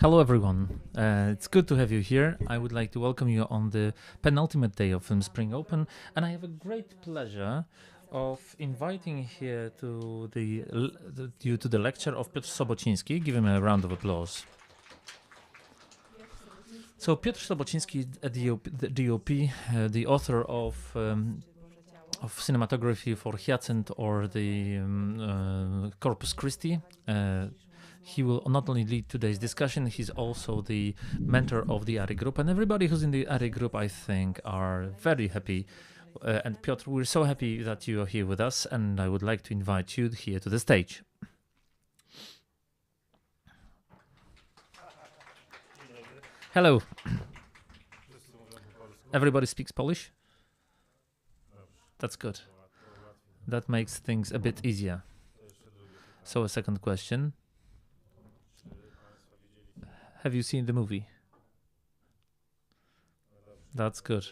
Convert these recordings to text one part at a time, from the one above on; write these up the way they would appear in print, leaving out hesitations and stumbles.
Hello, everyone. It's good to have you here. I would like to welcome you on the penultimate day of Film Spring Open, and I have a great pleasure of inviting here to you to the lecture of Piotr Sobociński. Give him a round of applause. So Piotr Sobociński, the DOP, the author of cinematography for Hiacynt or the Corpus Christi. He will not only lead today's discussion, he's also the mentor of the ARI group. And everybody who's in the ARI group, I think, are very happy. And Piotr, we're so happy that you are here with us. And I would like to invite you here to the stage. Hello. Everybody speaks Polish? That's good. That makes things a bit easier. So a second question. Have you seen the movie? That's good.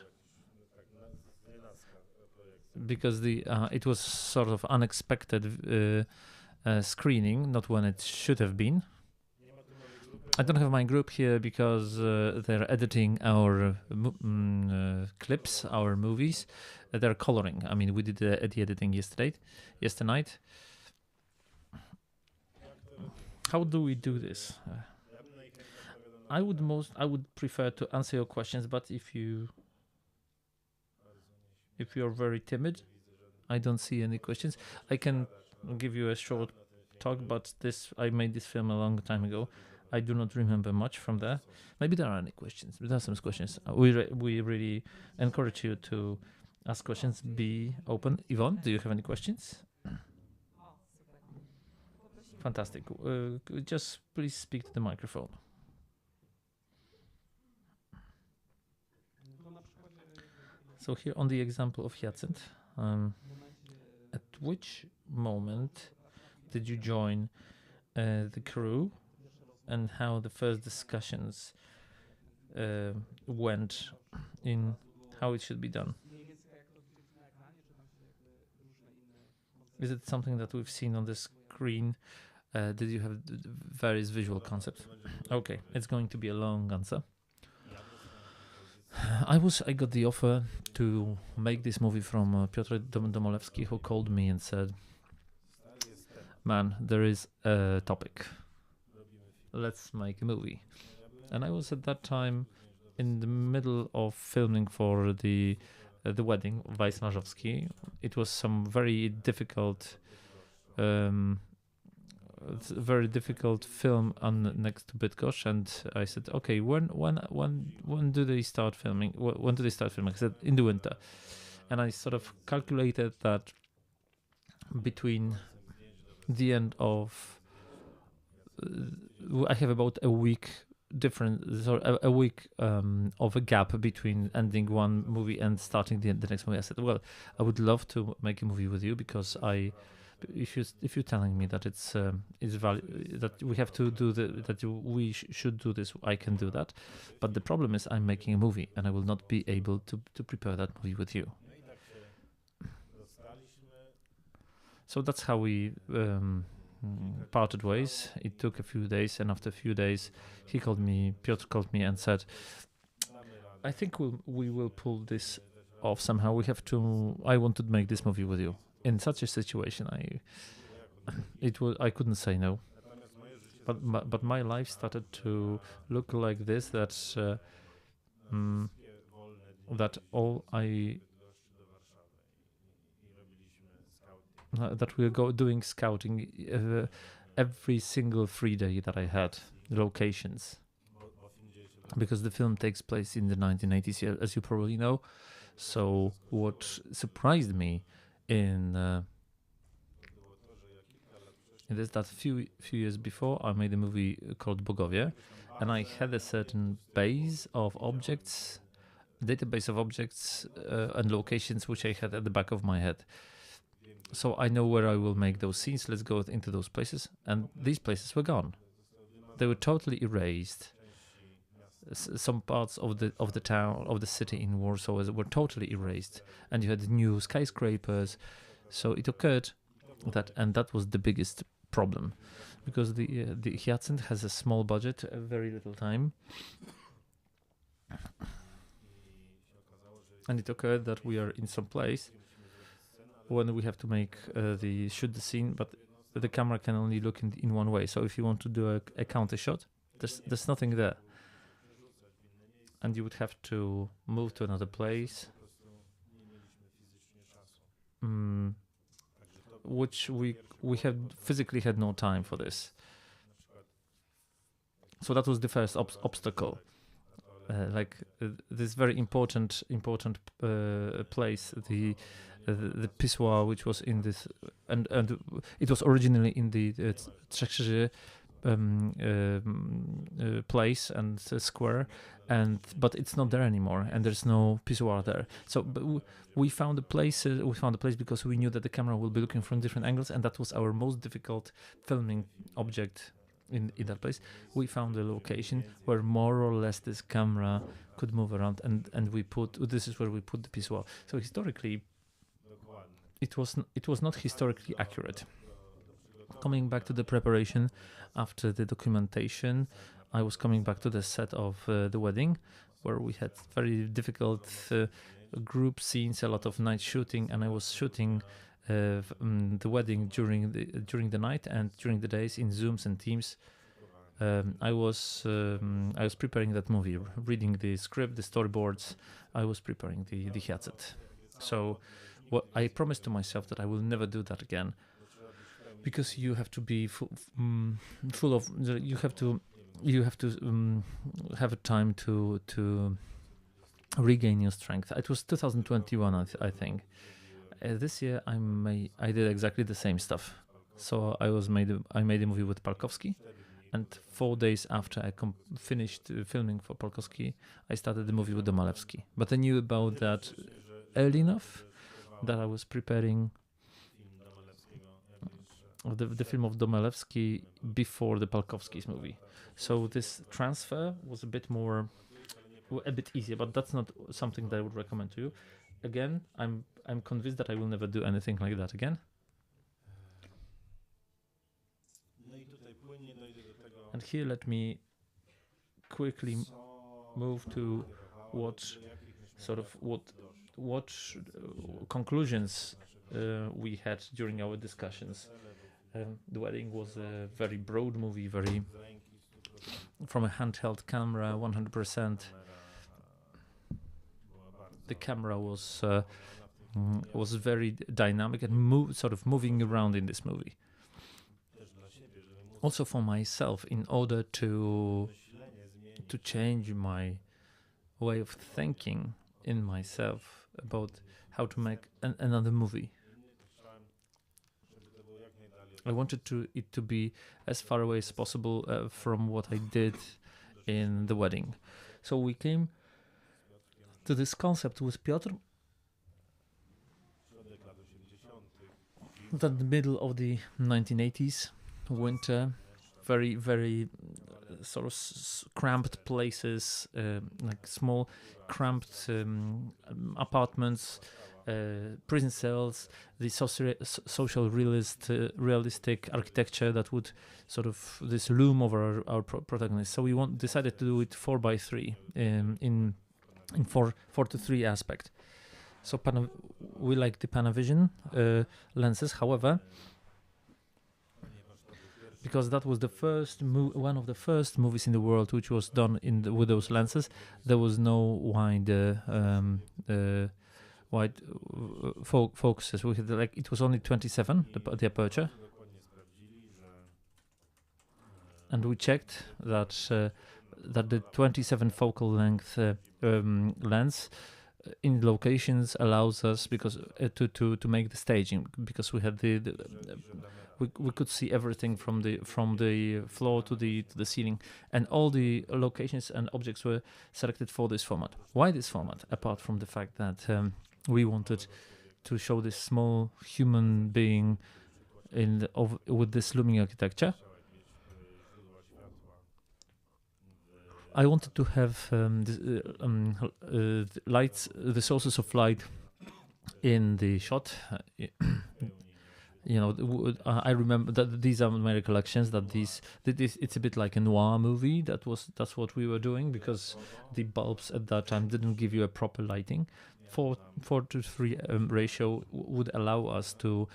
Because it was sort of unexpected screening, not when it should have been. I don't have my group here because they're editing our clips, our movies. They're coloring. I mean, we did the editing yesterday night. How do we do this? I would prefer to answer your questions, but if you're very timid, I don't see any questions. I can give you a short talk, but I made this film a long time ago. I do not remember much from there. Maybe there are any questions. There are some questions. We really encourage you to ask questions. Be open. Yvonne, do you have any questions? Fantastic. Just please speak to the microphone. So here on the example of Hiacynt, at which moment did you join the crew, and how the first discussions went in how it should be done? Is it something that we've seen on the screen? Did you have various visual concepts? Okay, it's going to be a long answer. I got the offer to make this movie from Piotr Domolewski, who called me and said, "Man, there is a topic. Let's make a movie." And I was at that time in the middle of filming for the wedding of Weiss Marzowski. It was some very difficult film next to Bydgoszcz, and I said, "Okay, when do they start filming? When do they start filming?" I said, "In the winter." And I sort of calculated that between the end of I have about a week of a gap between ending one movie and starting the next movie. I said, "Well, I would love to make a movie with you because if you're telling me that it's that we have to do we should do this, I can do that. But the problem is I'm making a movie and I will not be able to prepare that movie with you." So that's how we parted ways. It took a few days, and after a few days, Piotr called me and said, "I think we will pull this off somehow. I want to make this movie with you." In such a situation, I couldn't say no. But my life started to look like this. That we go doing scouting every single free day that I had, locations, because the film takes place in the 1980s, as you probably know. So what surprised me in is that few years before I made a movie called Bogowie, and I had a certain database of objects and locations which I had at the back of my head. So I know where I will make those scenes. Let's go into those places. And these places were gone. They were totally erased. Some parts of the town, of the city in Warsaw were totally erased. And you had new skyscrapers. So it occurred that was the biggest problem, because the Hiacynt has a small budget, very little time, and it occurred that we are in some place when we have to shoot the scene, but the camera can only look in one way. So if you want to do a counter shot, there's nothing there, and you would have to move to another place, which we had physically had no time for this. So that was the first obstacle. This very important place, the pissoir, which was in this, and it was originally in the Trzech Krzyży place and square, but it's not there anymore, and there's no pissoir there. So we found a place. Because we knew that the camera will be looking from different angles, and that was our most difficult filming object in that place. We found a location where more or less this camera could move around, and this is where we put the pissoir. So historically, it was not historically accurate. Coming back to the preparation after the documentation, I was coming back to the set of the wedding, where we had very difficult group scenes, a lot of night shooting, and I was shooting the wedding during the night and during the days in Zooms and Teams. I was preparing that movie, reading the script, the storyboards. I was preparing the Hiacynt. So I promised to myself that I will never do that again, because you have to be full of. You have to have a time to regain your strength. It was 2021, I think. This year I did exactly the same stuff. So I made a movie with Palkowski, and 4 days after I finished filming for Palkowski, I started the movie with Domalewski. But I knew about that early enough that I was preparing the film of Domalewski before the Palkowski's movie. So this transfer was a bit easier, but that's not something that I would recommend to you. Again, I'm convinced that I will never do anything like that again. And here let me quickly move to what conclusions we had during our discussions. The Wedding was a very broad movie, from a handheld camera, 100%. The camera was very dynamic and moving around in this movie. Also for myself, in order to change my way of thinking in myself about how to make another movie. I wanted it to be as far away as possible from what I did in The Wedding. So we came to this concept with Piotr that the middle of the 1980s, winter, very, very sort of cramped places, like small cramped apartments, prison cells, the social realistic architecture that would this loom over our protagonist. So we decided to do it 4x3 in 4:3 aspect. So we like the Panavision lenses. However, because that was the first one of the first movies in the world which was done with those lenses, there was no wide focuses. We had it was only 27 the aperture, and we checked that the 27 focal length lens in locations allows us to make the staging, because we had we could see everything from the floor to the ceiling, and all the locations and objects were selected for this format. Why this format? Apart from the fact that we wanted to show this small human being with this looming architecture. I wanted to have lights, the sources of light in the shot, I remember that these are my recollections. That it's a bit like a noir movie. That's what we were doing, because the bulbs at that time didn't give you a proper lighting. 4:3 ratio would allow us to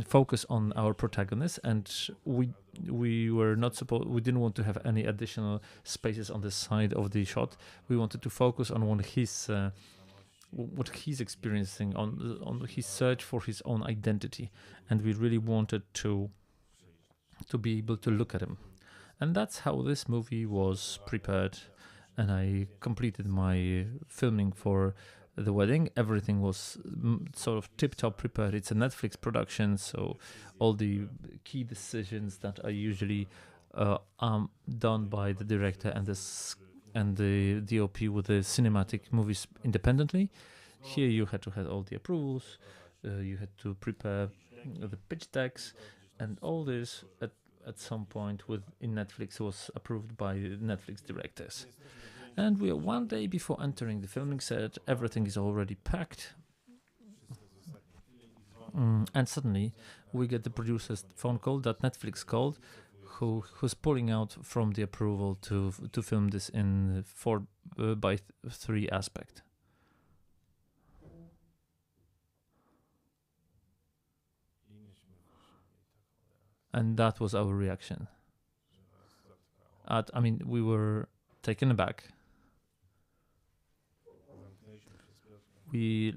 focus on our protagonist, and we were not supposed. We didn't want to have any additional spaces on the side of the shot. We wanted to focus on what he's experiencing, on his search for his own identity, and we really wanted to be able to look at him. And that's how this movie was prepared. And I completed my filming for the wedding. Everything was sort of tip-top prepared. It's a Netflix production, so all the key decisions that are usually done by the director and the DOP with the cinematic movies independently. Here you had to have all the approvals, you had to prepare the pitch decks, and all this at some point in Netflix was approved by Netflix directors. And we are one day before entering the filming set, everything is already packed. And suddenly we get the producer's phone call that Netflix called, who's pulling out from the approval to film this in 4:3 aspect. And that was our reaction. We were taken aback. We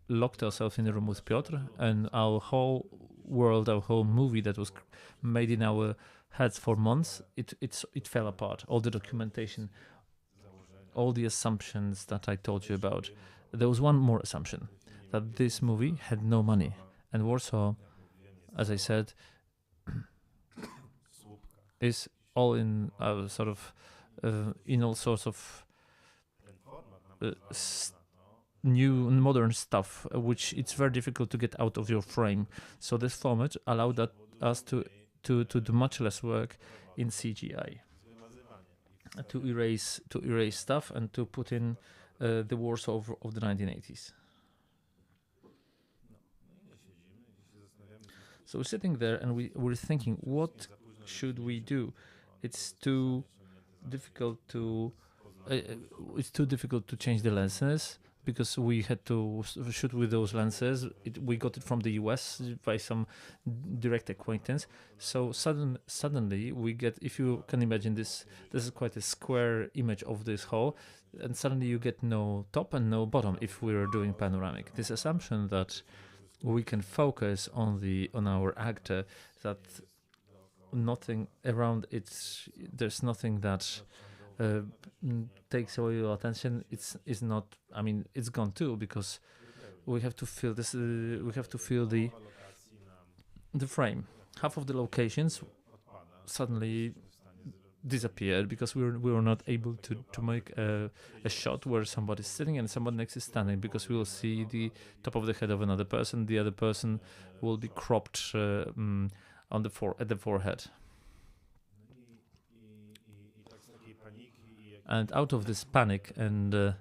locked ourselves in a room with Piotr, and our whole world, our whole movie that was made in our heads for months, it fell apart. All the documentation, all the assumptions that I told you about. There was one more assumption, that this movie had no money. And Warsaw, as I said, is all in in all sorts of new and modern stuff, which it's very difficult to get out of your frame. So this format allowed us to do much less work in CGI, to erase stuff and to put in the Warsaw of the 1980s. So we're sitting there and we're thinking, what should we do? It's too difficult to change the lenses, because we had to shoot with those lenses. We got it from the US by some direct acquaintance. So suddenly we get, if you can imagine this is quite a square image of this hall, and suddenly you get no top and no bottom if we're doing panoramic. This assumption that we can focus on our actor, that nothing around it, there's nothing that takes away your attention, it's not, it's gone too, because we have to feel this, we have to feel the frame. Half of the locations suddenly disappeared because we were not able to make a shot where somebody's sitting and somebody next is standing, because we will see the top of the head of another person. The other person will be cropped at the forehead. And out of this panic and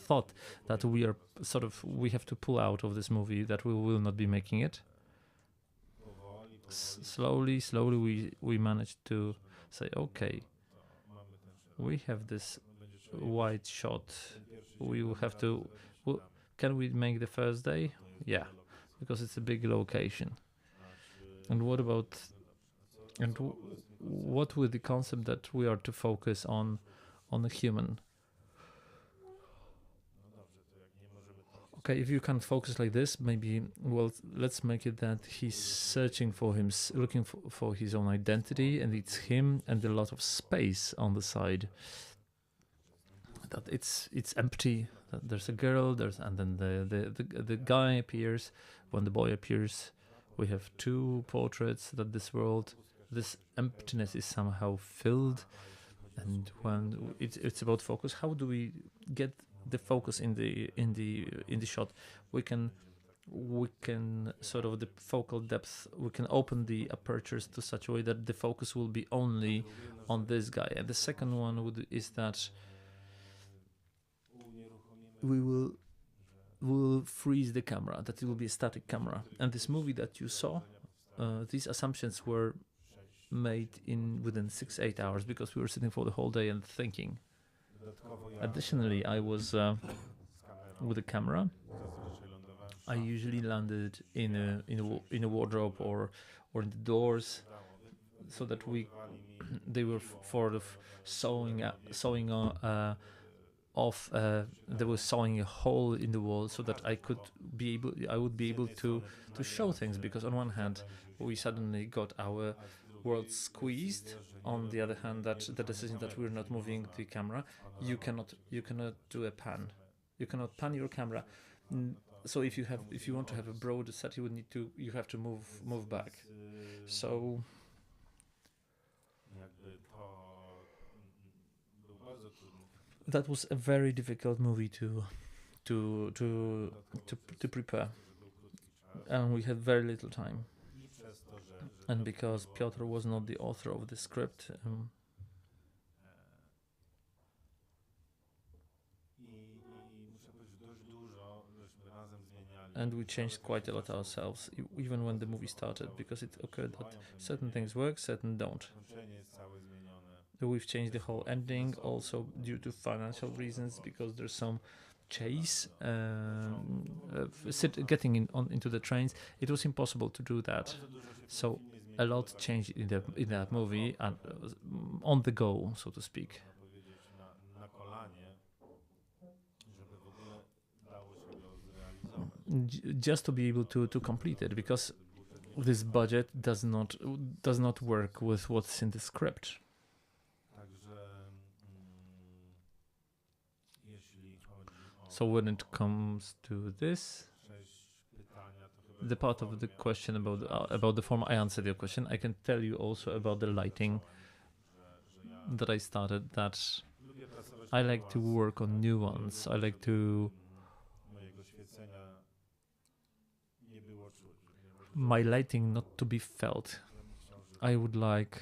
thought that we have to pull out of this movie, that we will not be making it, slowly we managed to say, okay, we have this wide shot, we will have to, can we make the first day? Yeah, because it's a big location. And what with the concept that we are to focus on a human? Okay, if you can't focus like this, maybe, let's make it that he's searching looking for his own identity, and it's him and a lot of space on the side. That it's empty. That there's a girl, and then the guy appears. When the boy appears, we have two portraits that this emptiness is somehow filled. And when it's about focus, how do we get the focus in the shot? We can sort of the focal depth, we can open the apertures to such a way that the focus will be only on this guy. And the second one is that we will will freeze the camera, that it will be a static camera. And this movie that you saw, these assumptions were made within 6-8 hours because we were sitting for the whole day and thinking. Additionally, I was with a camera. I usually landed in a wardrobe or in the doors, so that they were sort of sewing off. They were sewing a hole in the wall so that I would be able to show things, because on one hand we suddenly got our world squeezed. On the other hand, that the decision that we're not moving the camera, you cannot do a pan. You cannot pan your camera. So if you want to have a broader set, you have to move back. So that was a very difficult movie to prepare, and we had very little time. And because Piotr was not the author of the script, and we changed quite a lot ourselves, even when the movie started, because it occurred that certain things work, certain don't. We've changed the whole ending also due to financial reasons, because there's some chase, getting into the trains. It was impossible to do that, so a lot changed in that movie, and on the go, so to speak. Just to be able to complete it, because this budget does not work with what's in the script. So when it comes to this, the part of the question about the form, I answered your question. I can tell you also about the lighting that I started, that I like to work on nuance. I like to my lighting not to be felt. I would like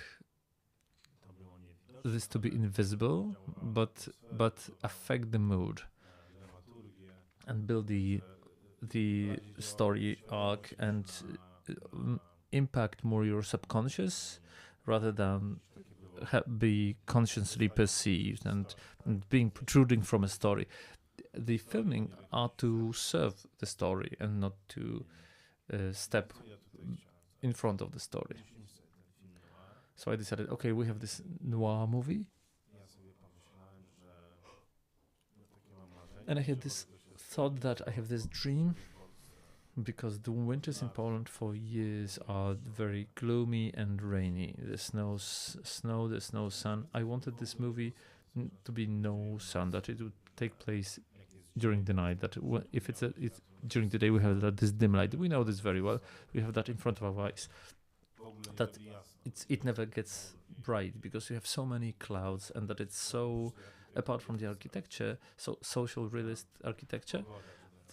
this to be invisible, but affect the mood and build the story arc and impact more your subconscious rather than be consciously perceived and being protruding from a story. The filming are to serve the story and not to step in front of the story. So I decided, okay, we have this noir movie, and I had this thought that I have this dream, because the winters in Poland for years are very gloomy and rainy. There's no snow, there's no sun. I wanted this movie to be no sun, that it would take place during the night, that if it's during the day we have this dim light. We know this very well. We have that in front of our eyes, that it never gets bright because we have so many clouds, and that it's so, apart from the architecture, so social realist architecture,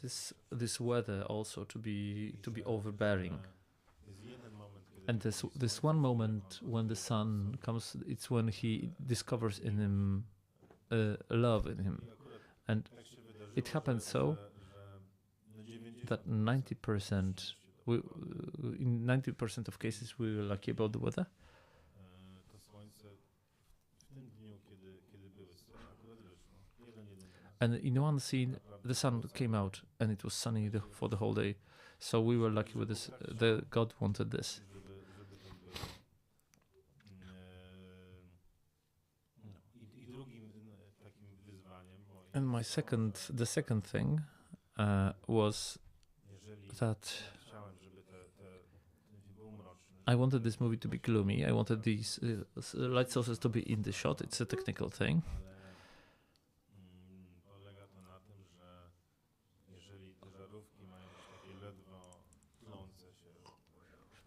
this weather also to be overbearing. And this one moment when the sun comes, it's when he discovers in him love in him, and it happens so that 90%, in 90% of cases we were lucky about the weather. And in one scene, the sun came out and it was sunny for the whole day. So we were lucky with this. God wanted this. And the second thing was that I wanted this movie to be gloomy. I wanted these light sources to be in the shot. It's a technical thing.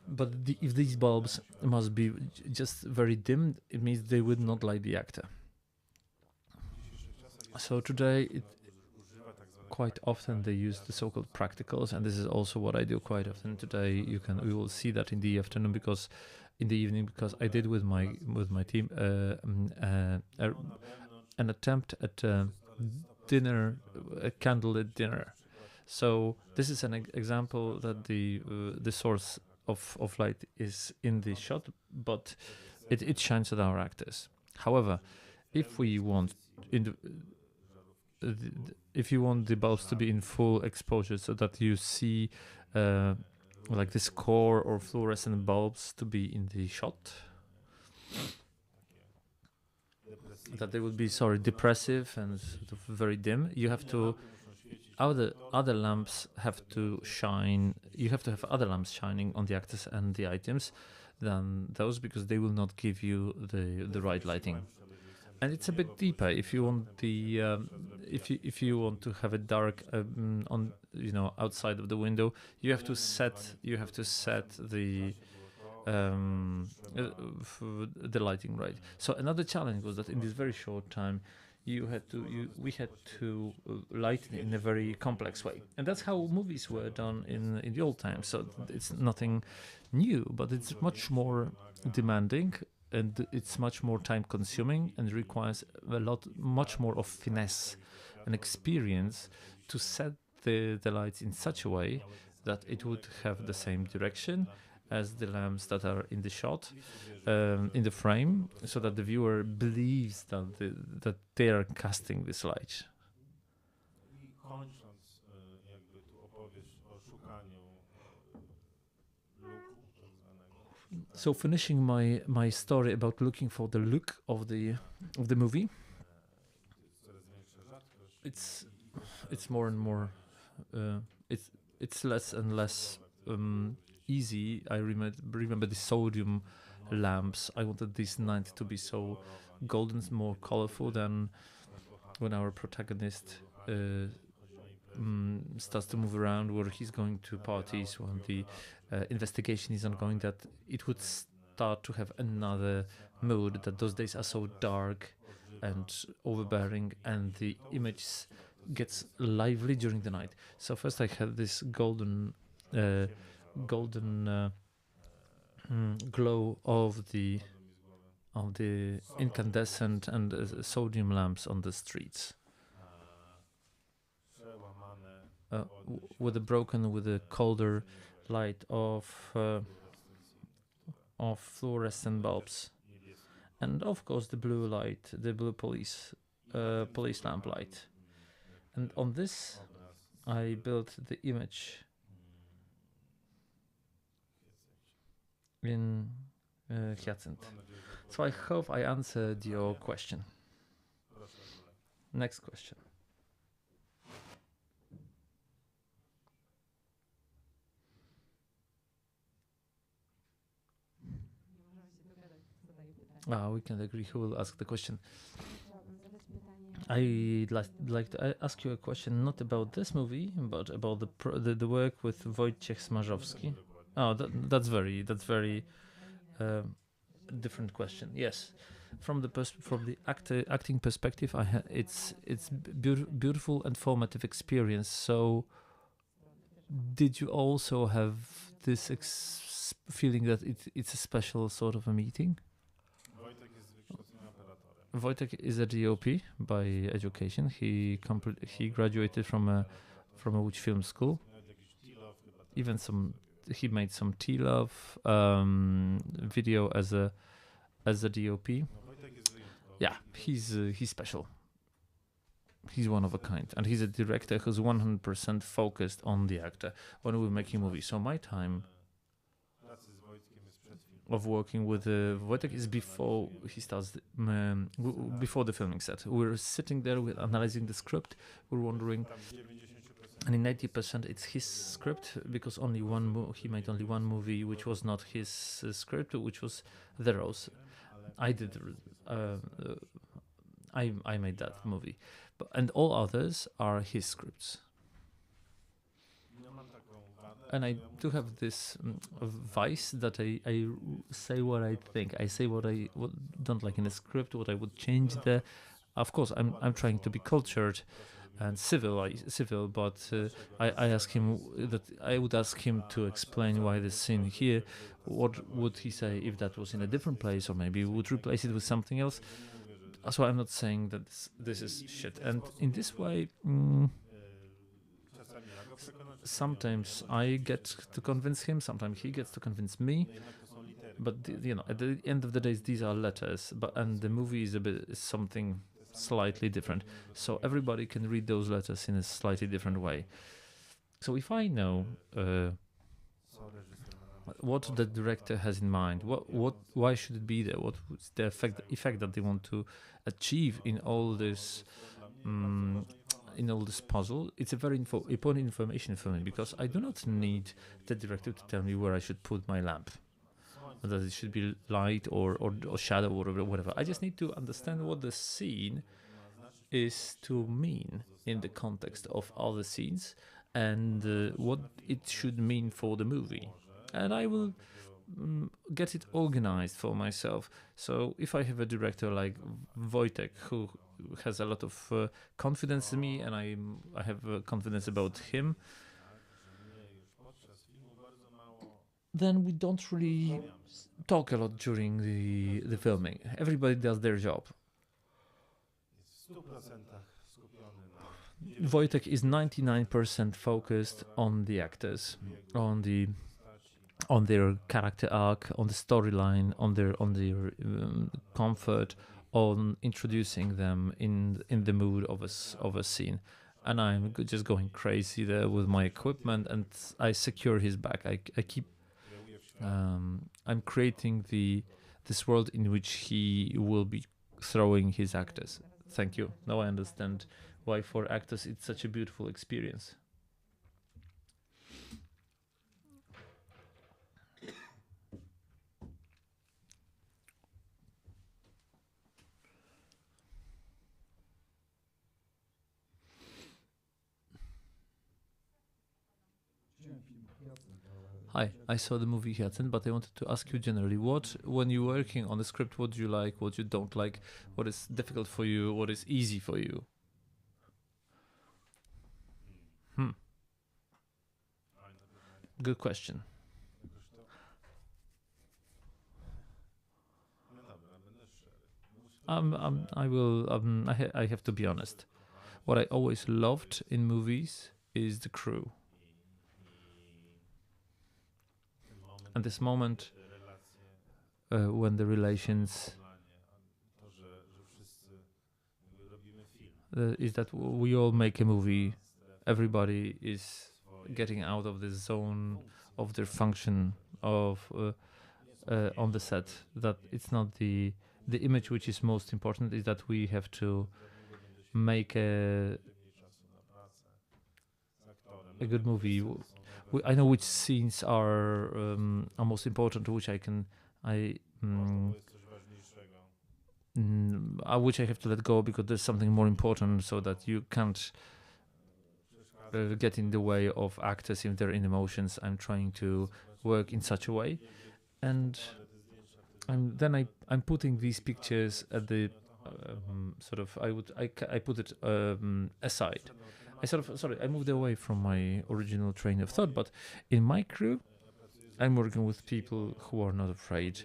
But if these bulbs must be just very dim, it means they would not light the actor. So today, quite often they use the so-called practicals, and this is also what I do quite often. Today, we will see that in the afternoon, because in the evening, because I did with my team an attempt at dinner, a candlelit dinner. So this is an example that the source of light is in the shot, but it shines at our actors. However, if we want in if you want the bulbs to be in full exposure, so that you see like this core or fluorescent bulbs to be in the shot, that they would be depressive and sort of very dim, you have to other lamps have to shine. You have to have other lamps shining on the actors and the items than those, because they will not give you the right lighting. And it's a bit deeper. If you want the if you want to have it dark on outside of the window, you have to set the lighting right. So another challenge was that in this very short time, we had to light it in a very complex way, and that's how movies were done in the old times. So it's nothing new, but it's much more demanding, and it's much more time consuming, and requires much more of finesse and experience to set the lights in such a way that it would have the same direction as the lamps that are in the shot, in the frame, so that the viewer believes that they are casting this light. So finishing my story about looking for the look of the movie, it's more and more it's less and less easy. I remember the sodium lamps. I wanted this night to be so golden, more colorful than when our protagonist starts to move around, where he's going to parties, when the investigation is ongoing, that it would start to have another mood, that those days are so dark and overbearing, and the image gets lively during the night. So first I had this golden glow of the incandescent and sodium lamps on the streets, with a colder light of fluorescent bulbs, and of course the blue light, the blue police lamp light. And on this I built the image in Hiacynt. So I hope I answered your question. Next question. We can agree who will ask the question. I'd like to ask you a question, not about this movie, but about the work with Wojciech Smarzowski. Oh, that's very different question. Yes, from the acting perspective, it's beautiful and formative experience. So, did you also have this feeling that it's a special sort of a meeting? Wojtek is a DOP by education. He graduated from a Łódź Film School. Even he made some T-Love video as a DOP. Yeah, he's special. He's one of a kind, and he's a director who's 100% focused on the actor when we're making movies. So my time of working with Wojtek is before he starts, before the filming set. We're sitting there, we're analyzing the script, we're wondering, and in 90% it's his script, because he made only one movie which was not his script, which was The Rose. I made that movie, and all others are his scripts. And I do have this vice that I say what I think. I say what I don't like in a script, what I would change there. Of course, I'm trying to be cultured and civil, but I would ask him to explain why this scene here. What would he say if that was in a different place, or maybe would replace it with something else? So I'm not saying that this is shit. And in this way, Sometimes I get to convince him, sometimes he gets to convince me. But at the end of the day, these are letters. And the movie is something slightly different. So everybody can read those letters in a slightly different way. So if I know what the director has in mind, why should it be there? What is the effect that they want to achieve in all this? In all this puzzle, it's a very important information for me, because I do not need the director to tell me where I should put my lamp, whether it should be light or shadow or whatever. I just need to understand what the scene is to mean in the context of other scenes, and what it should mean for the movie. And I will get it organized for myself. So if I have a director like Wojtek, who has a lot of confidence in me, and I have confidence about him, then we don't really talk a lot during the filming. Everybody does their job. Wojtek is 99% focused on the actors, on their character arc, on the storyline, on their comfort, on introducing them in the mood of a scene. And I'm just going crazy there with my equipment, and I secure his back. I keep I'm creating this world in which he will be throwing his actors. Thank you. Now I understand why for actors it's such a beautiful experience. Hi, I saw the movie Hiacynt, but I wanted to ask you generally, when you're working on the script, what do you like, what you don't like, what is difficult for you, what is easy for you? Good question. I have to be honest. What I always loved in movies is the crew. And this moment when the relations is that we all make a movie. Everybody is getting out of the zone of their function of on the set. That it's not the image which is most important, is that we have to make a good movie. I know which scenes are most important, which which I have to let go because there's something more important, so that you can't get in the way of actors if they're in emotions. I'm trying to work in such a way, and I'm putting these pictures at the I put it aside. I moved away from my original train of thought, but in my crew, I'm working with people who are not afraid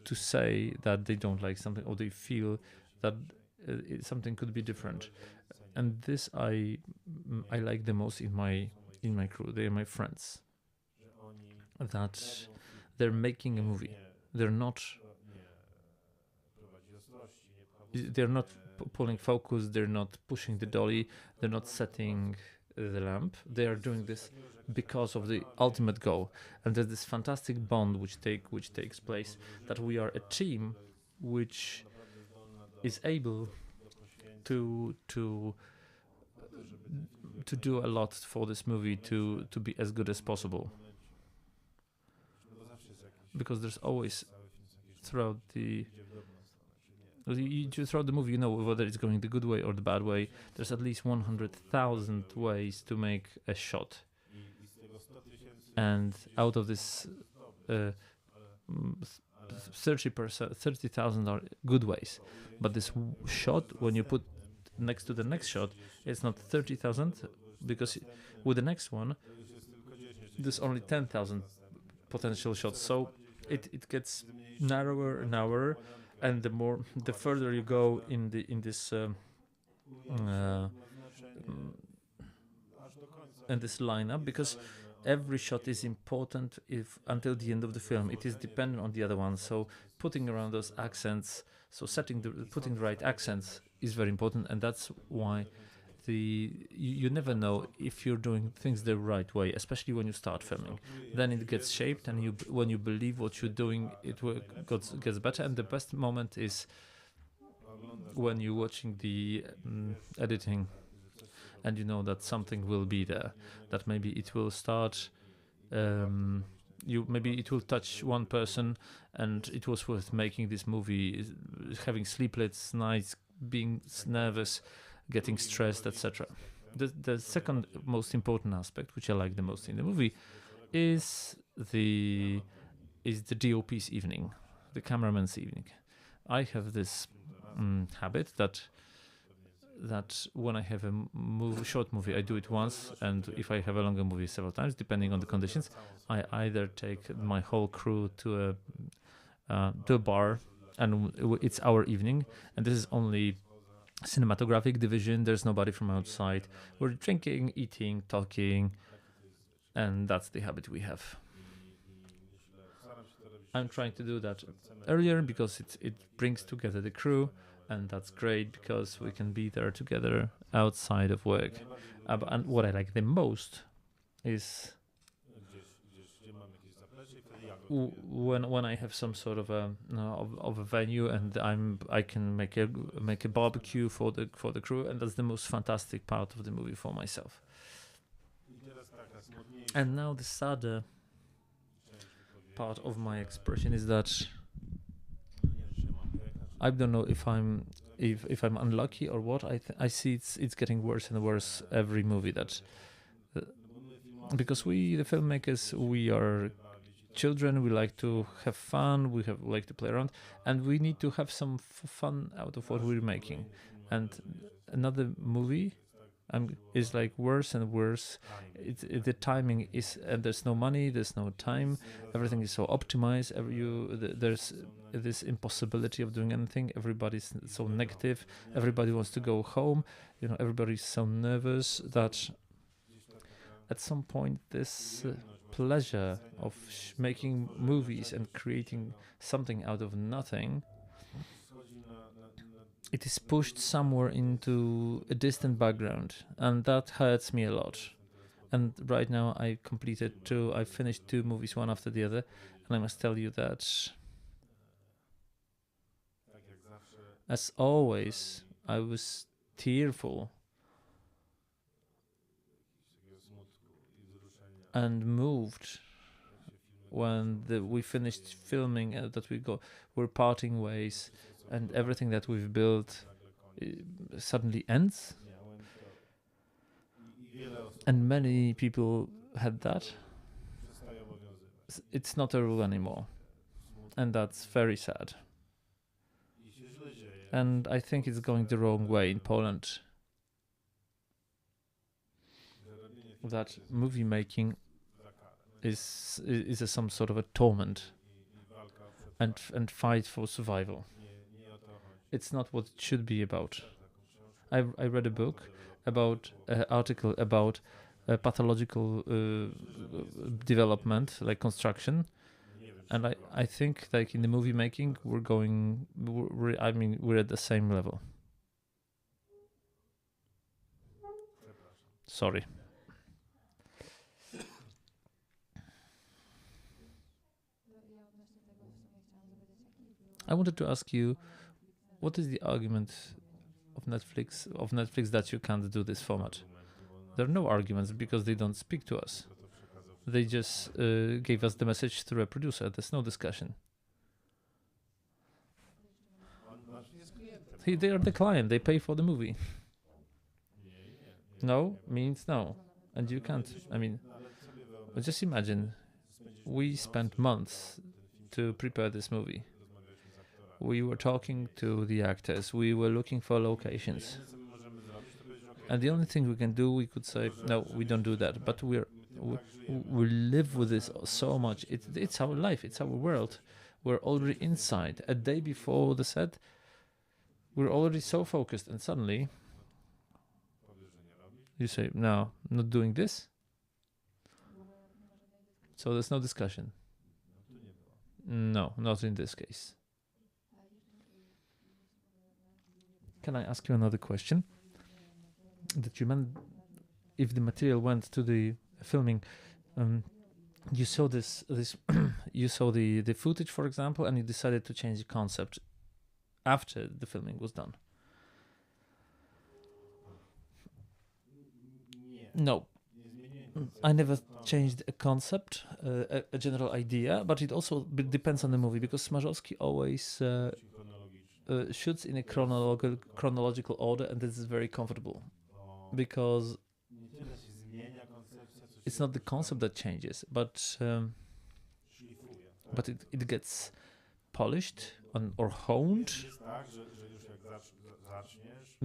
to say that they don't like something, or they feel that something could be different. And this I like the most in my crew. They are my friends. That they're making a movie. They're not pulling focus. They're not pushing the dolly. They're not setting the lamp. They are doing this because of the ultimate goal. And there's this fantastic bond which takes place, that we are a team which is able to do a lot for this movie to be as good as possible. Because there's always throughout the movie, you know whether it's going the good way or the bad way. There's at least 100,000 ways to make a shot, and out of this 30,000 are good ways. But this shot, when you put next to the next shot, it's not 30,000, because with the next one there's only 10,000 potential shots. So it gets narrower and narrower, and the further you go in this and this lineup, because every shot is important if until the end of the film. It is dependent on the other one. So putting around those accents, so putting the right accents is very important, and that's why you never know if you're doing things the right way, especially when you start filming. Then it gets shaped, and when you believe what you're doing, gets better. And the best moment is when you're watching the editing, and you know that something will be there, that maybe it will start. Maybe it will touch one person, and it was worth making this movie, having sleepless nights, being nervous, getting stressed, etc. The second most important aspect, which I like the most in the movie, is the DOP's evening, the cameraman's evening. I have this habit that when I have a short movie, I do it once, and if I have a longer movie, several times, depending on the conditions. I either take my whole crew to a bar, and it's our evening, and this is only cinematographic division. There's nobody from outside. We're drinking, eating, talking, and that's the habit we have. I'm trying to do that earlier because it brings together the crew, and that's great because we can be there together outside of work. And what I like the most is when I have some sort of a venue, and I can make a barbecue for the crew, and that's the most fantastic part of the movie for myself. And now the sadder part of my expression is that I don't know if I'm unlucky or what. I see it's getting worse and worse every movie because we, the filmmakers, we are children. We like to have fun. We like to play around, and we need to have some fun out of what we're making. And another movie is like worse and worse. The timing is, and there's no money, there's no time. Everything is so optimized. There's this impossibility of doing anything. Everybody's so negative. Everybody wants to go home. Everybody's so nervous that at some point this pleasure of making movies and creating something out of nothing, it is pushed somewhere into a distant background, and that hurts me a lot. And right now I finished 2 movies, one after the other, and I must tell you that, as always, I was tearful and moved when we finished filming, we're parting ways, and everything that we've built suddenly ends. And many people had that. It's not a rule anymore, and that's very sad. And I think it's going the wrong way in Poland. That movie making is some sort of a torment and fight for survival. It's not what it should be about. I read a book about an article about pathological development, like construction, and I think like in the movie making we're at the same level. Sorry. I wanted to ask you, what is the argument of Netflix that you can't do this format? There are no arguments because they don't speak to us. They just gave us the message through a producer. There's no discussion. They are the client. They pay for the movie. No means no. And you can't. Just imagine, we spent months to prepare this movie. We were talking to the actors. We were looking for locations. And the only thing we can do, we could say, no, we don't do that. But we live with this so much. It's our life. It's our world. We're already inside. A day before the set, we're already so focused. And suddenly, You say, no, not doing this. So there's no discussion. No, not in this case. Can I ask you another question? That you meant if the material went to the filming, you saw this you saw the footage, for example, and you decided to change the concept after the filming was done. No, I never changed a concept, a general idea, but it also depends on the movie, because Smarzowski always shoots in a chronological order, and this is very comfortable, because it's not the concept that changes, but it gets polished or honed.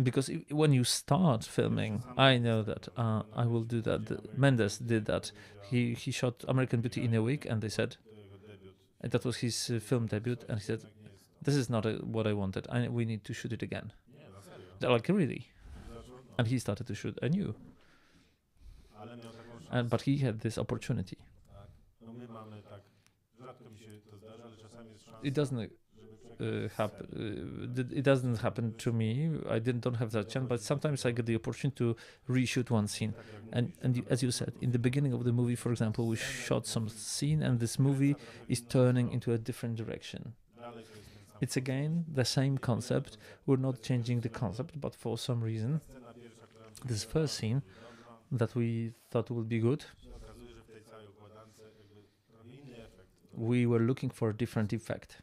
Because when you start filming, I know that I will do that. Mendes did that. He shot American Beauty in a week, and they said that was his film debut, and he said, "This is not what I wanted. We need to shoot it again." They're like, really? And he started to shoot anew. But he had this opportunity. It doesn't happen. It doesn't happen to me. I don't have that chance. But sometimes I get the opportunity to reshoot one scene. And as you said, in the beginning of the movie, for example, we shot some scene, and this movie is turning into a different direction. It's again the same concept. We're not changing the concept, but for some reason, this first scene that we thought would be good, we were looking for a different effect.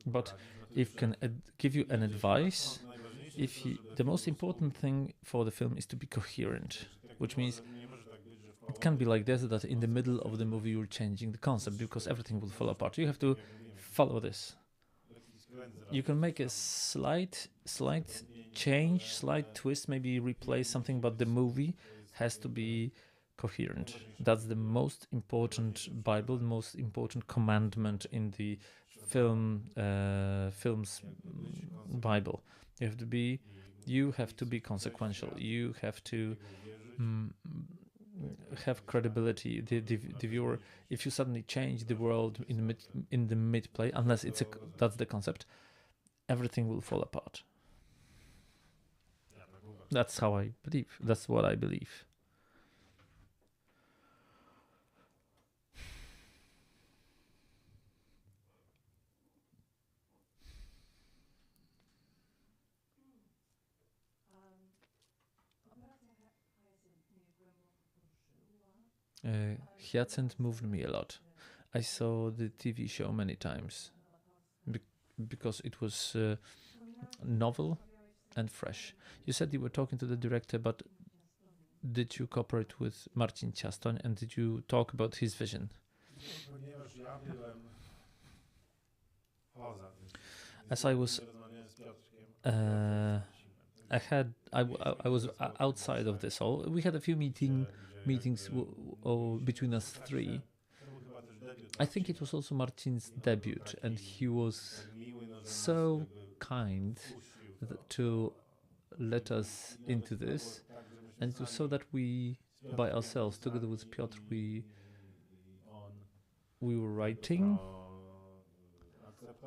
But if can give you an advice, the most important thing for the film is to be coherent, which means it can't be like this, that in the middle of the movie you're changing the concept, because everything will fall apart. You have to follow this. You can make a slight change, slight twist, maybe replace something, but the movie has to be coherent. That's the most important Bible, the most important commandment in the film's Bible. You have to be consequential. You have to have credibility. The viewer, if you suddenly change the world in the mid play, unless that's the concept, everything will fall apart. That's how I believe. That's what I believe. Hiacynt moved me a lot. I saw the TV show many times because it was novel and fresh. You said you were talking to the director, but did you cooperate with Marcin Ciastoń, and did you talk about his vision? As I was, I was outside of this all. We had a few meetings between us three. I think it was also Marcin's debut, and he was so kind to let us into this, and it was so that we, by ourselves, together with Piotr, we were writing,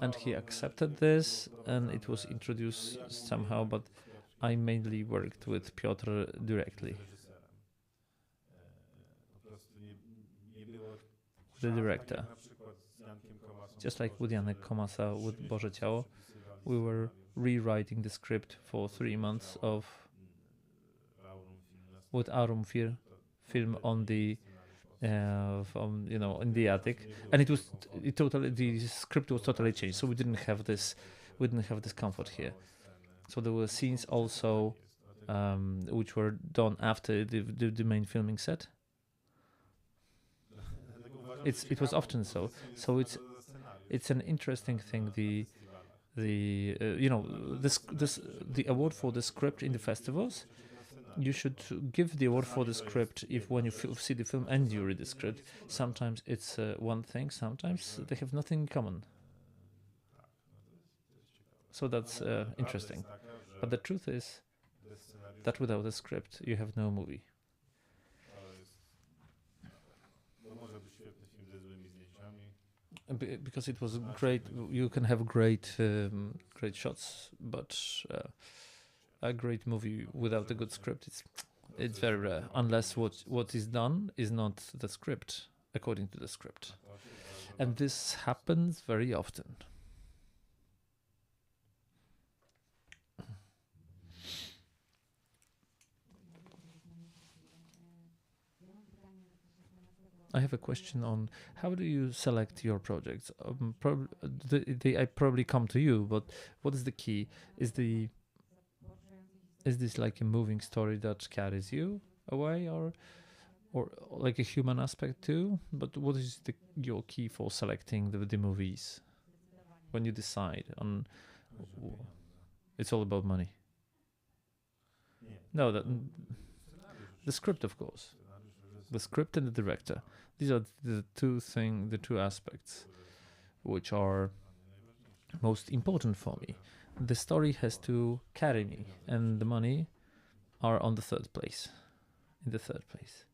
and he accepted this, and it was introduced somehow, but I mainly worked with Piotr directly. The director. Just like with Janek Komasa with Boże Ciało, we were rewriting the script for 3 months with autorem film on the in the attic, and the script was totally changed, so we didn't have this comfort here. So there were scenes also which were done after the main filming set. It was often so. So it's an interesting thing. The award for the script in the festivals. You should give the award for the script when you see the film and you read the script. Sometimes it's one thing. Sometimes they have nothing in common. So that's interesting. But the truth is that without a script, you have no movie. Because it was great, you can have great shots, but a great movie without a good script, it's very rare, unless what is done is not the script according to the script, and this happens very often. I have a question on how do you select your projects? I probably come to you, but what is the key? Is this like a moving story that carries you away, or like a human aspect too? But what is your key for selecting the movies when you decide on? It's all about money. No, the script, of course, the script and the director. These are the two aspects which are most important for me. The story has to carry me, and the money are on the third place. In the third place.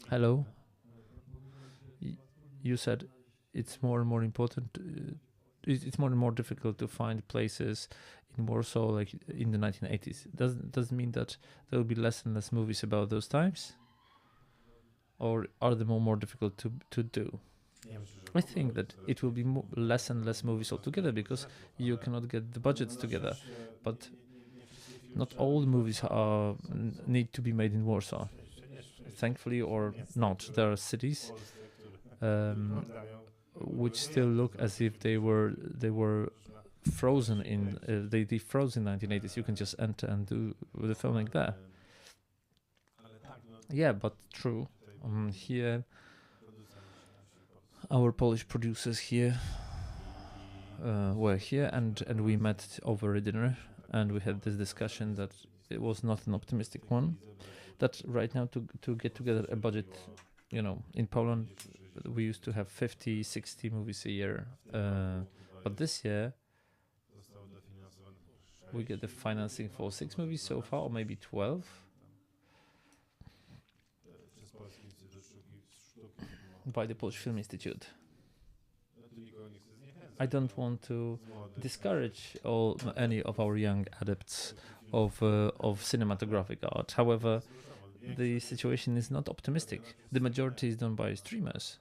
Hello. You said it's more and more important. It's more and more difficult to find places in Warsaw, like in the 1980s. Does it mean that there will be less and less movies about those times, or are they more difficult to do? I think that it will be less and less movies altogether because you cannot get the budgets together. But not all the movies need to be made in Warsaw. Thankfully or not, there are cities which still look as if they were frozen in they froze in 1980s. You can just enter and do the filming there. Yeah, but true. Here, our Polish producers here were here, and we met over a dinner, and we had this discussion that it was not an optimistic one. That right now to get together a budget, in Poland we used to have 50, 60 movies a year, but this year we get the financing for 6 movies so far, or maybe 12. By the Polish Film Institute. I don't want to discourage any of our young adepts of cinematographic art. However, the situation is not optimistic. The majority is done by streamers.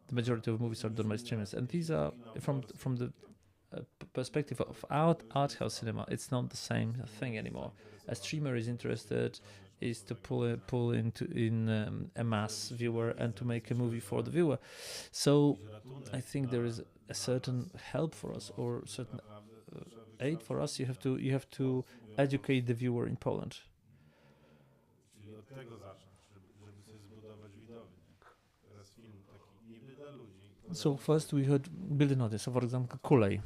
The majority of movies are done by streamers, and these are from the perspective of art house cinema. It's not the same thing anymore. A streamer is interested is to pull in a mass viewer and to make a movie for the viewer. So I think there is a certain help for us, or certain aid for us. You have to educate the viewer in Poland. So first we had build an audience. So for example, Kulej,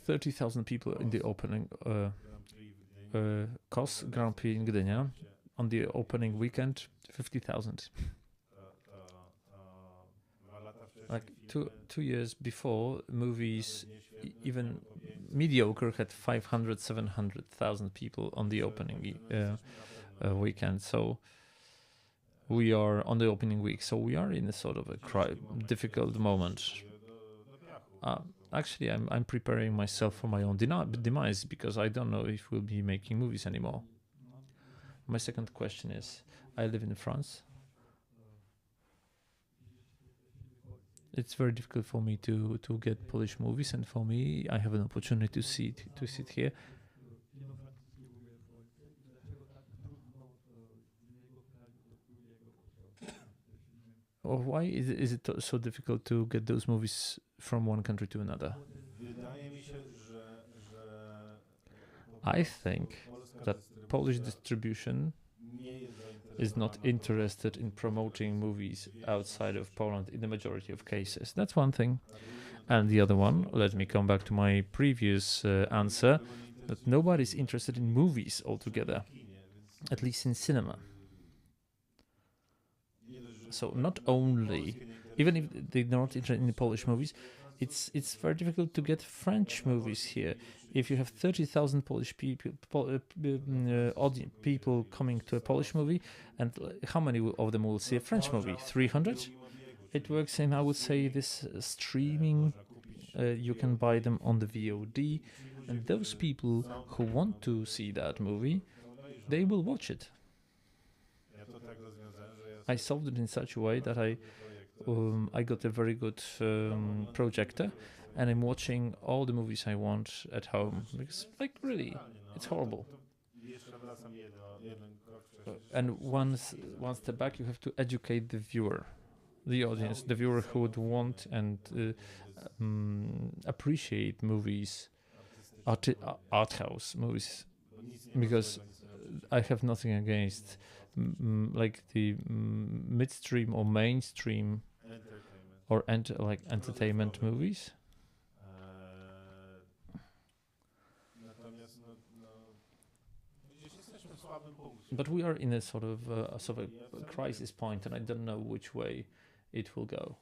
30,000 people in the opening KOS Grand Prix in Gdynia. On the opening weekend, 50,000. Like two years before, movies, even mediocre, had 500, 700,000 people on the opening weekend. So we are on the opening week. So we are in a sort of a difficult moment. Actually, I'm preparing myself for my own demise because I don't know if we'll be making movies anymore. My second question is, I live in France. It's very difficult for me to get Polish movies, and for me, I have an opportunity to sit here. Or why is it so difficult to get those movies from one country to another? I think that Polish distribution is not interested in promoting movies outside of Poland in the majority of cases. That's one thing. And the other one, let me come back to my previous answer, that nobody's interested in movies altogether. at least in cinema. So not only, even if they're not interested in Polish movies, it's very difficult to get French movies here. If you have 30,000 Polish people, people coming to a Polish movie, and how many of them will see a French movie? 300? It works in, I would say, this streaming. You can buy them on the VOD, and those people who want to see that movie, they will watch it. I solved it in such a way that I got a very good projector, and I'm watching all the movies I want at home, because, like, really, it's horrible. And once step back, you have to educate the viewer, the audience, the viewer who would want and appreciate movies, art house movies, because I have nothing against like the midstream or mainstream or like entertainment movies. But we are in a sort of a crisis point, and I don't know which way it will go.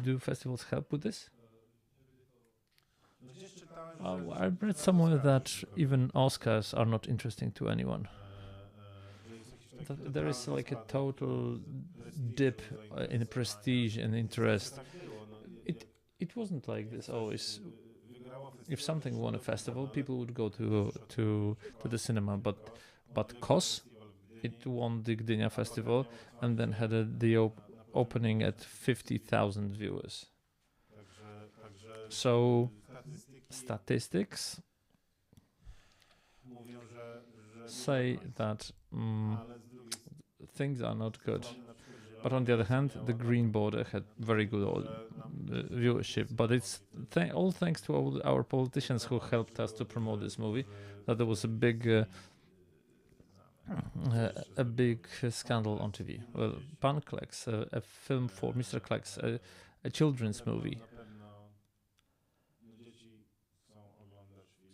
Do festivals help with this? I read somewhere that even Oscars are not interesting to anyone. There is like a total dip in prestige and interest. It wasn't like this always. If something won a festival, people would go to the cinema. But KOS, it won the Gdynia Festival and then had the opening at 50,000 viewers. So statistics say that things are not good. But on the other hand, the Green Border had very good viewership. But it's all thanks to all our politicians who helped us to promote this movie. That there was a big scandal on TV. Well, Pan Kleks, a film for Mr. Kleks, a children's movie.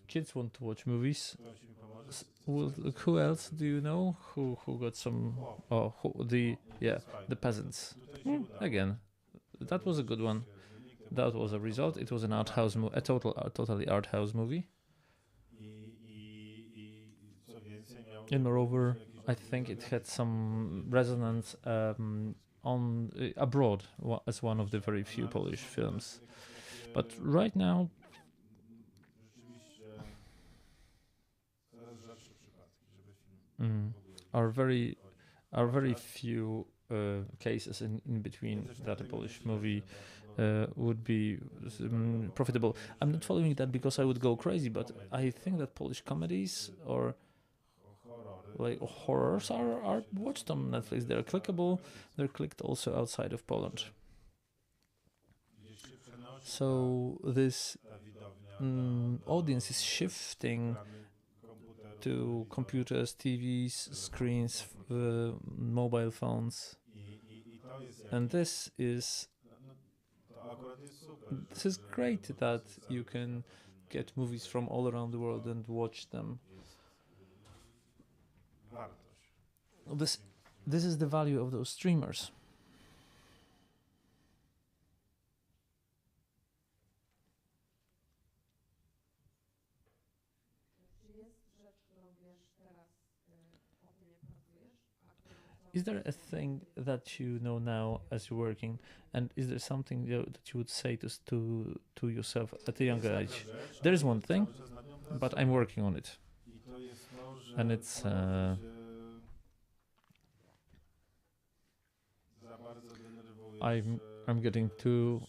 Kids want to watch movies. Well, who else do you know who got some? Oh, the peasants. Again, that was a good one. That was a result. It was an art house movie, a totally art house movie. And moreover, I think it had some resonance on abroad as one of the very few Polish films. But right now, are very few cases in between that a Polish movie would be profitable. I'm not following that because I would go crazy, but I think that Polish comedies or like horrors are watched on Netflix. They're clickable. They're clicked also outside of Poland. So this audience is shifting to computers, TVs, screens, mobile phones, and this is great that you can get movies from all around the world and watch them. This is the value of those streamers. Is there a thing that you know now as you're working, and is there something that you would say to yourself at a younger age? There is one thing, but I'm working on it, and it's I'm getting too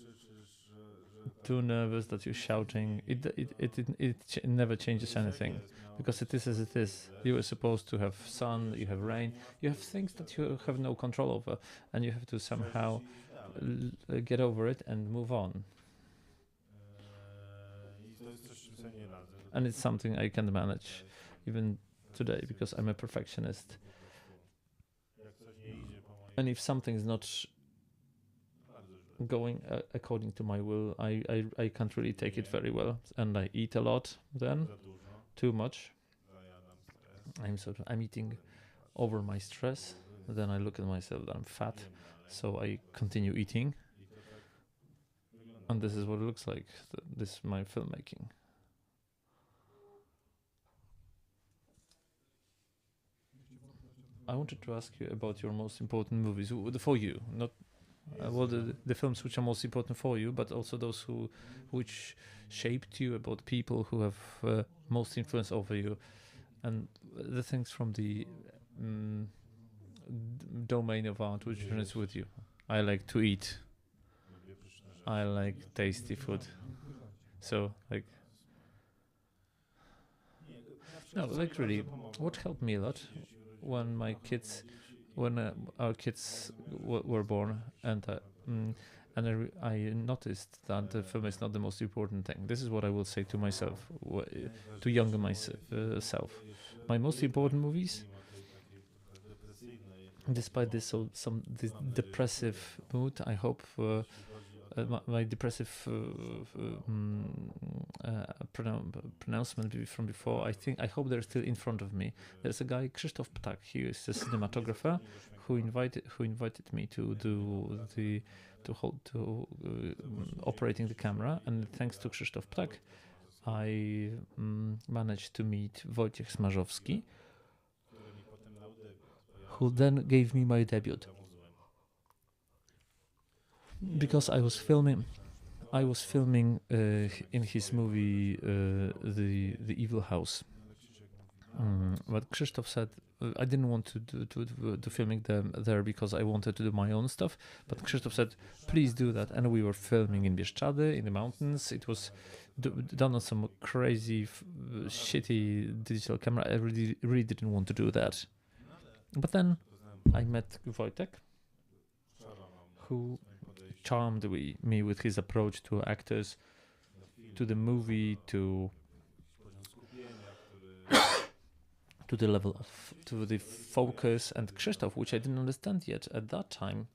nervous that you're shouting. It never changes anything, because it is as it is. You are supposed to have sun, you have rain, you have things that you have no control over, and you have to somehow get over it and move on. And it's something I can manage even today, because I'm a perfectionist. And if something's not going according to my will, I can't really take it very well, and I eat a lot then, too much, I'm eating over my stress. Then I look at myself that I'm fat, so I continue eating. And this is what it looks like. This is my filmmaking. I wanted to ask you about your most important movies for you, not the films which are most important for you, but also those which shaped you, about people who have most influence over you, and the things from the domain of art which resonates with you. I like to eat. I like tasty food. So like, no, like really, what helped me a lot when our kids were born, and I noticed that the film is not the most important thing. This is what I will say to myself, to younger myself. My most important movies, despite this depressive mood, I hope my depressive pronouncement from before. I hope they're still in front of me. There's a guy, Krzysztof Ptak. He is a cinematographer who invited me to do operating the camera, and thanks to Krzysztof Ptak, I managed to meet Wojciech Smarzowski, who then gave me my debut. Because I was filming in his movie the Evil House. But Krzysztof said I didn't want to do filming there because I wanted to do my own stuff. But Krzysztof said, please do that, and we were filming in Bieszczady in the mountains. It was done on some crazy shitty digital camera. I really didn't want to do that. But then I met Wojtek, who charmed me with his approach to actors, to the movie, to the level of, to the focus. And Krzysztof, which I didn't understand yet at that time,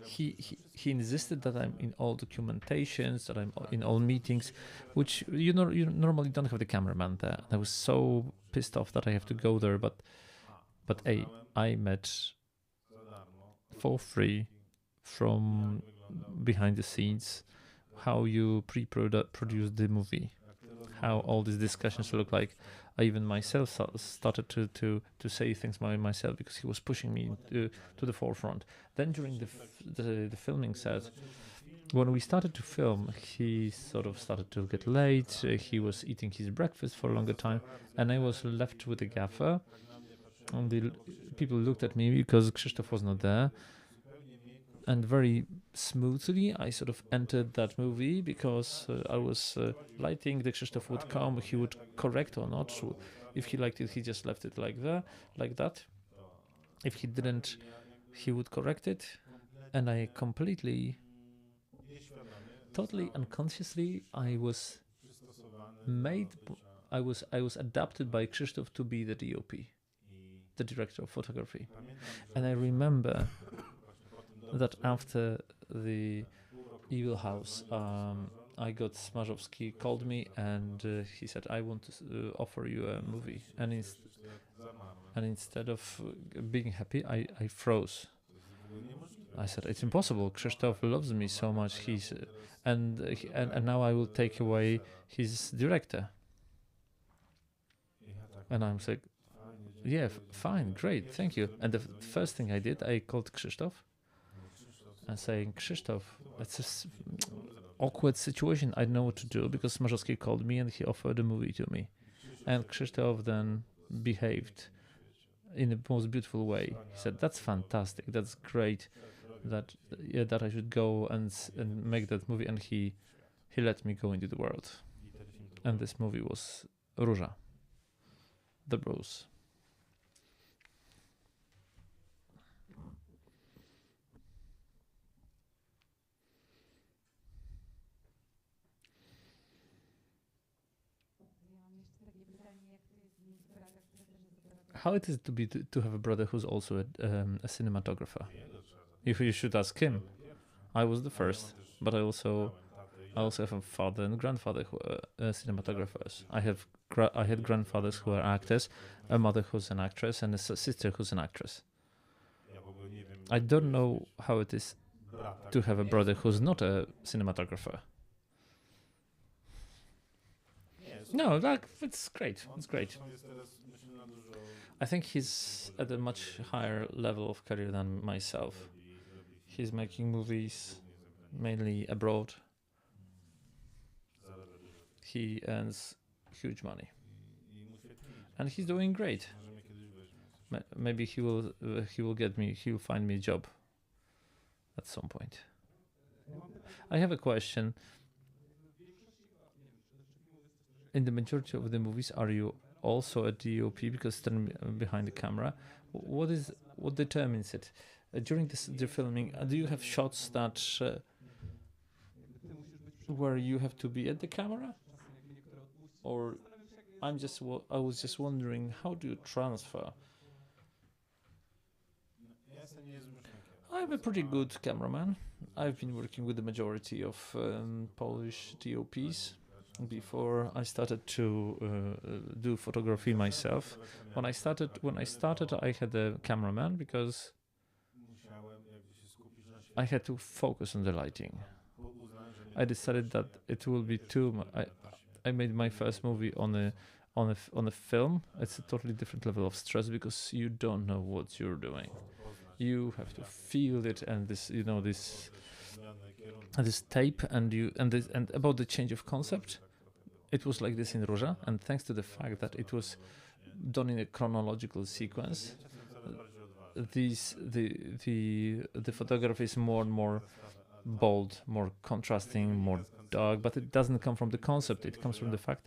he insisted that I'm in all documentations, that I'm in all meetings, which you normally don't have the cameraman there. I was so pissed off that I have to go there, but hey, I met for free from behind the scenes how you produce the movie, how all these discussions look like. I even myself started to say things by myself because he was pushing me to the forefront. Then during the filming set, when we started to film, he sort of started to get late. He was eating his breakfast for a longer time, and I was left with a gaffer. And the people looked at me because Krzysztof was not there. And very smoothly, I sort of entered that movie because I was lighting. The Krzysztof would come, he would correct or not. If he liked it, he just left it like that. If he didn't, he would correct it. And I totally unconsciously, I was adapted by Krzysztof to be the DOP, the director of photography. And I remember that after the Evil House, Smarzowski called me and he said, I want to offer you a movie. And instead of being happy, I froze. I said, it's impossible. Krzysztof loves me so much. And now I will take away his director. And I'm like, yeah, fine, great, thank you. And the first thing I did, I called Krzysztof and saying, Krzysztof, it's an awkward situation. I don't know what to do because Smarzowski called me and he offered a movie to me. And Krzysztof then behaved in the most beautiful way. He said, that's fantastic, that's great, that I should go and make that movie. And he let me go into the world. And this movie was Róża, the Rose. How it is to have a brother who's also a cinematographer? If you should ask him. I was the first, but I also have a father and grandfather who are cinematographers. I have I had grandfathers who were actors, a mother who's an actress, and a sister who's an actress. I don't know how it is to have a brother who's not a cinematographer. No, like it's great. It's great. I think he's at a much higher level of career than myself. He's making movies mainly abroad. He earns huge money, and he's doing great. Maybe he will find me a job at some point. I have a question. In the majority of the movies, are you also a DOP because standing behind the camera? What determines it? During the filming, do you have shots that where you have to be at the camera, or I was just wondering, how do you transfer? I'm a pretty good cameraman. I've been working with the majority of Polish DOPs before I started to do photography myself. When I started, I had a cameraman because I had to focus on the lighting. I decided that it will be too much. I made my first movie on a film. It's a totally different level of stress because you don't know what you're doing. You have to feel it, and this tape, and about the change of concept. It was like this in Róża, and thanks to the fact that it was done in a chronological sequence, the photography is more and more bold, more contrasting, more dark, but it doesn't come from the concept. It comes from the fact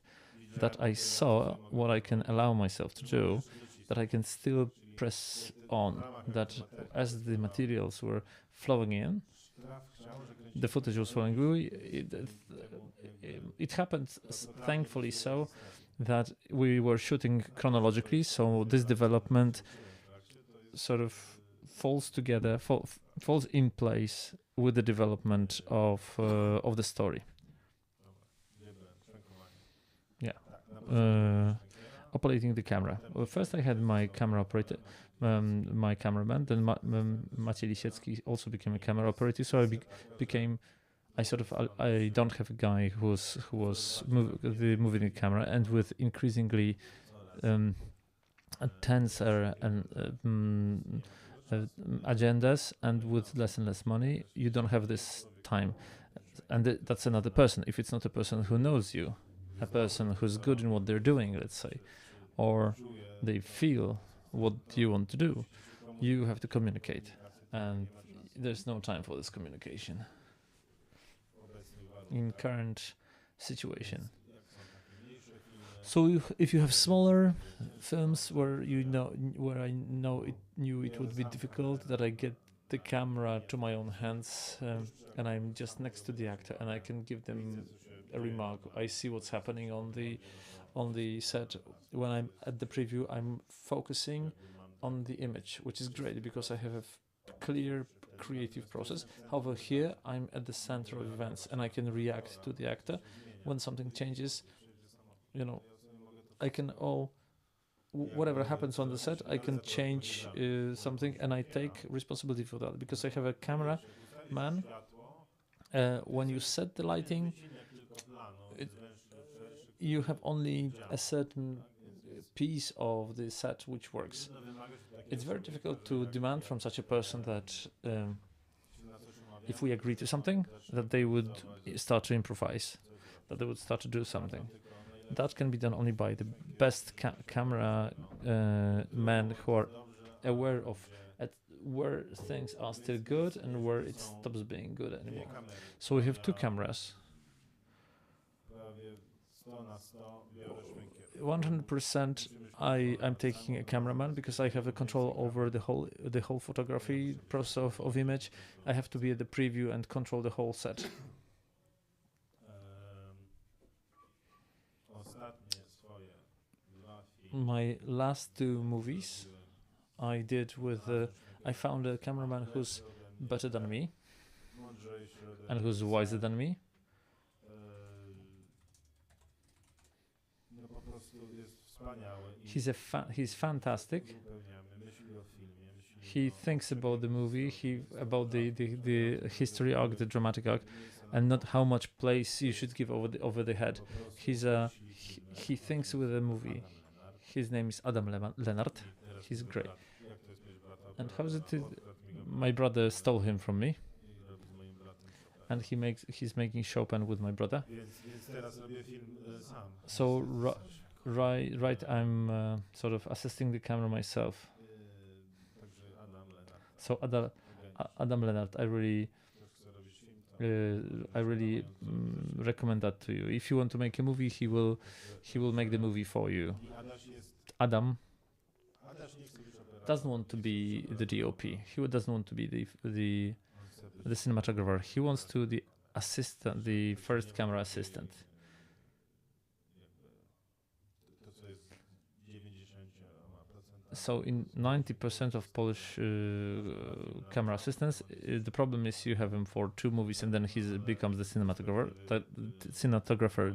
that I saw what I can allow myself to do, that I can still press on, that as the materials were flowing in, the footage was flowing. It happened, thankfully, so that we were shooting chronologically, so this development sort of falls in place with the development of the story. Yeah. Operating the camera. Well, first I had my camera operator, my cameraman. Then Maciej Lisiecki also became a camera operator. So I don't have a guy who was moving the camera, and with increasingly tenser and agendas, and with less and less money, you don't have this time, and that's another person. If it's not a person who knows you, a person who's good in what they're doing, let's say, or they feel what you want to do, you have to communicate, and there's no time for this communication in current situation. So if you have smaller films where I knew it would be difficult, that I get the camera to my own hands, and I'm just next to the actor, and I can give them a remark. I see what's happening on the set. When I'm at the preview, I'm focusing on the image, which is great because I have a clear creative process. However, here I'm at the center of events, and I can react to the actor when something changes. I can whatever happens on the set, I can change something, and I take responsibility for that because I have a cameraman. When you set the lighting, you have only a certain piece of the set which works. It's very difficult to demand from such a person that if we agree to something, that they would start to improvise, that they would start to do something. That can be done only by the best camera men who are aware of where things are still good and where it stops being good anymore. So we have two cameras. 100% I'm taking a cameraman because I have a control over the whole photography process of image. I have to be at the preview and control the whole set. My last two movies I did with I found a cameraman who's better than me and who's wiser than me. He's fantastic. He thinks about the movie, about the history arc, the dramatic arc, and not how much place you should give over the head. He thinks with a movie. His name is Adam Leonard. He's great. And how is it? My brother stole him from me, and he's making Chopin with my brother. So right, I'm sort of assisting the camera myself. So Adam Leonard, I really recommend that to you. If you want to make a movie, he will make the movie for you. Adam doesn't want to be the DOP. He doesn't want to be the cinematographer. He wants to the assistant, the first camera assistant. So in 90% of Polish camera assistants, the problem is you have him for 2 movies and then he becomes the cinematographer.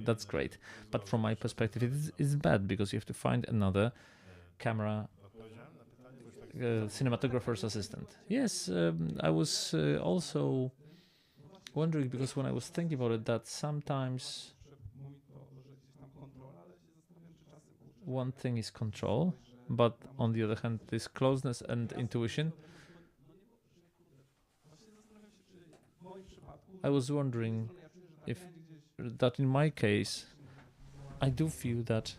That's great, but from my perspective, it's bad because you have to find another camera cinematographer's assistant. Yes, I was also wondering, because when I was thinking about it, that sometimes one thing is control, but on the other hand, this closeness and intuition. I was wondering if that in my case, I do feel that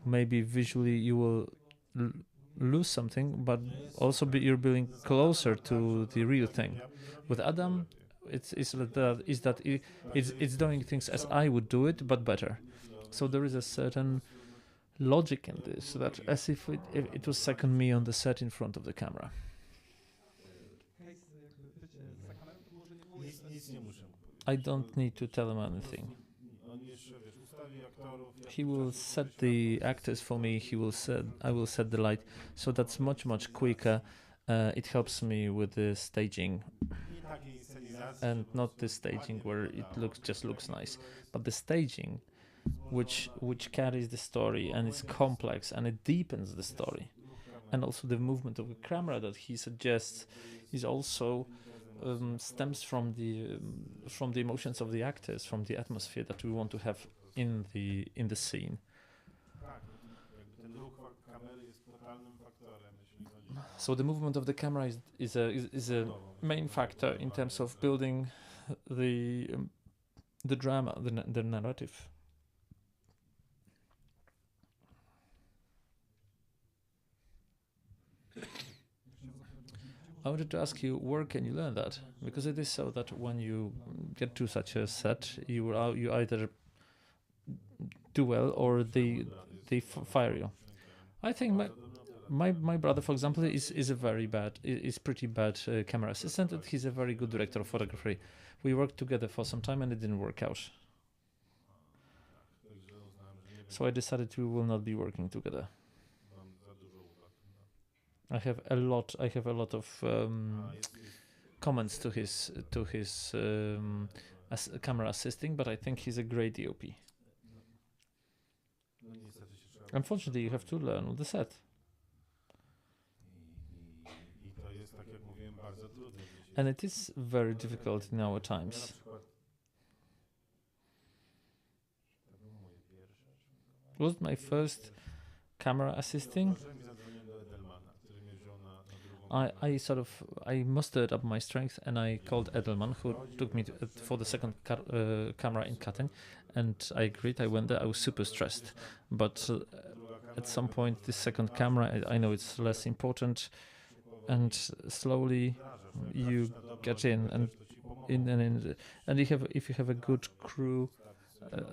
maybe visually you will lose something, but also you're building closer to the real thing. With Adam, it's doing things as I would do it, but better. So there is a certain logic in this, that as if it was second me on the set in front of the camera. I don't need to tell him anything. He will set the actors for me. I will set the light, so that's much quicker. It helps me with the staging, and not the staging where it just looks nice, but the staging which carries the story, and it's complex and it deepens the story. And also the movement of the camera that he suggests is also stems from the emotions of the actors, from the atmosphere that we want to have in the scene. So the movement of the camera is a main factor in terms of building the drama, the narrative. I wanted to ask you, where can you learn that? Because it is so that when you get to such a set, you either do well or they fire you. I think my brother, for example, is pretty bad camera assistant. He's a very good director of photography. We worked together for some time and it didn't work out. So I decided we will not be working together. I have a lot of comments to his camera assisting, but I think he's a great DOP. Unfortunately, you have to learn on the set. And it is very difficult in our times. Was my first camera assisting? I mustered up my strength and I called Edelman, who took me for the second camera in cutting, and I agreed. I went there. I was super stressed, but at some point, the second camera, I know it's less important, and slowly you get in, and if you have a good crew,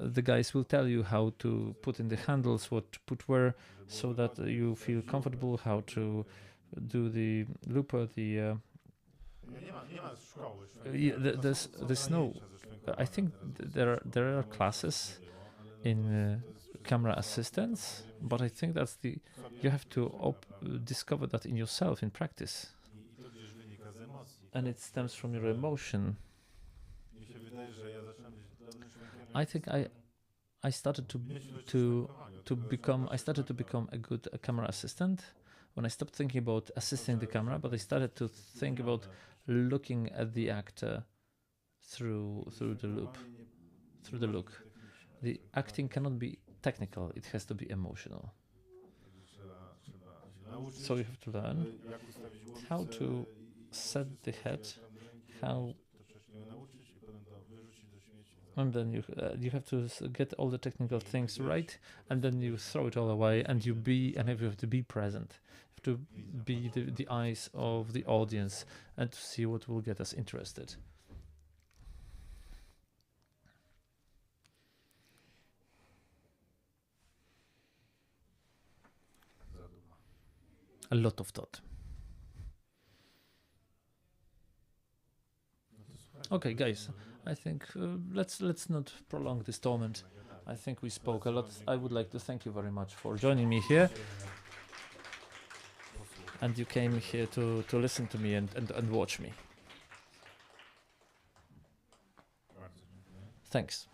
the guys will tell you how to put in the handles, what to put where, so that you feel comfortable, how to do the looper, there's no. I think there are classes in camera assistance, but I think that's you have to discover that in yourself in practice, and it stems from your emotion. I think I I started to become a good camera assistant when I stopped thinking about assisting the camera, but I started to think about looking at the actor through the look. The acting cannot be technical; it has to be emotional. So you have to learn how to set the head, and then you have to get all the technical things right, and then you throw it all away, and you have to be present. You have to be the eyes of the audience and to see what will get us interested. A lot of thought. Okay, guys, I think let's not prolong this torment. I think we spoke a lot. I would like to thank you very much for joining me here. And you came here to listen to me and watch me. Thanks.